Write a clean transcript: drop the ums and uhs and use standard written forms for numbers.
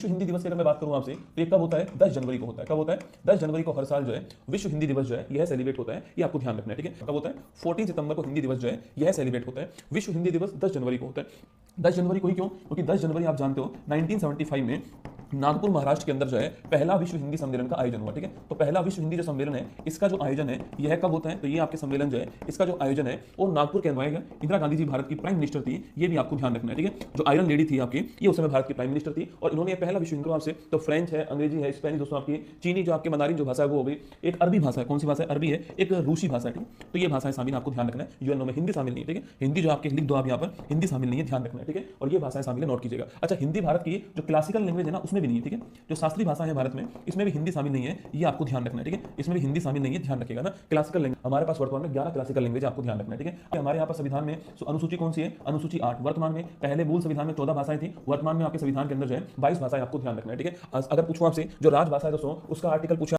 विश्व हिंदी दिवस की अगर मैं बात करूं आपसे तो ये कब होता है? 10 जनवरी को होता है। कब होता है? 10 जनवरी को हर साल जो है विश्व हिंदी दिवस जो है यह सेलिब्रेट होता है। ये आपको ध्यान रखना है, ठीक है? कब होता है? 14 सितंबर को हिंदी दिवस जो है यह सेलिब्रेट होता है। विश्व हिंदी दिवस 10 जनवरी को होता है। 10 जनवरी को ही क्यों? क्योंकि 10 जनवरी आप जानते हो 1975 में नागपुर महाराष्ट्र के अंदर जो है पहला विश्व हिंदी सम्मेलन का आयोजन हुआ, ठीक है? तो पहला विश्व हिंदी जो सम्मेलन है इसका जो आयोजन है यह कब होता है? तो ये आपके सम्मेलन जो है इसका जो आयोजन है वो नागपुर के अंदर आएगा। इंदिरा गांधी जी भारत की प्राइम मिनिस्टर थी, ये भी आपको ध्यान रखना है, ठीक है? जो आयरन लेडी थी आपकी, ये उस समय भारत की प्राइम मिनिस्टर थी और इन्होंने पहला विश्व हिंदी आपसे तो फ्रेंच है, अंग्रेजी है, स्पेनिश, दोस्तों आपकी चीनी जो आपके मंदारिन जो भाषा है वो हो गई, एक अरबी भाषा है। कौन सी भाषा है? अरबी है, एक रूसी भाषा है, ठीक है? तो ये भाषाएं शामिल आपको ध्यान रखना है। यूएनओ में हिंदी शामिल नहीं है, ठीक है? हिंदी जो आपके लिख दो आप यहाँ पर, हिंदी शामिल नहीं है, ध्यान रखना है, ठीक है? और ये भाषाएं शामिल है, नोट कीजिएगा। अच्छा, हिंदी भारत की जो क्लासिकल लैंग्वेज है ना उसमें भी नहीं है, ठीक है? जो शास्त्रीय भाषा है भारत में इसमें भी हिंदी शामिल नहीं है, ये आपको ध्यान रखना है, ठीक है? इसमें भी हिंदी शामिल नहीं है, ध्यान रखिएगा ना। क्लासिकल लैंग्वेज हमारे पास वर्तमान में 11 क्लासिकल लैंग्वेज आपको ध्यान रखना है, ठीक है? हमारे यहाँ पर संविधान में अनुसूची कौन सी है? अनुसूची 8। वर्तमान में पहले मूल संविधान में 14 भाषाएं थी, वर्तमान में आपके संविधान के अंदर जो है 22 भाषाएं आपको ध्यान रखना है, ठीक है? अगर पूछूं आपसे जो राजभाषा है दोस्तों उसका आर्टिकल पूछा